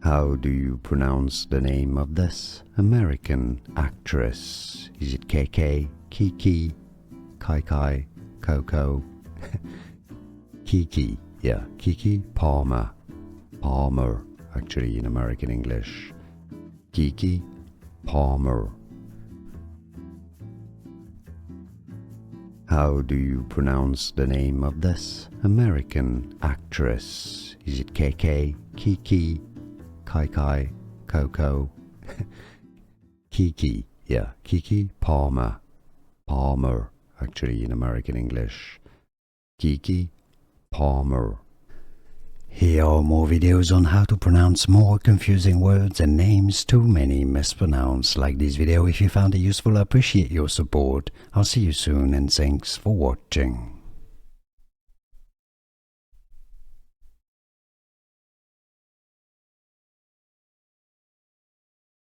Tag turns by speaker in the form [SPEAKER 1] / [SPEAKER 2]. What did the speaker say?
[SPEAKER 1] How do you pronounce the name of this American actress? Is it Keke, Kiki, Kai Kai, Coco? Keke, yeah, Keke Palmer. Palmer, actually in American English. Keke Palmer. How do you pronounce the name of this American actress? Is it Keke, Kiki, Kai Kai, Coco? Keke, yeah, Keke Palmer. Palmer, actually in American English. Keke Palmer. Here are more videos on how to pronounce more confusing words and names too many mispronounced. Like this video if you found it useful. I appreciate your support. I'll see you soon and thanks for watching.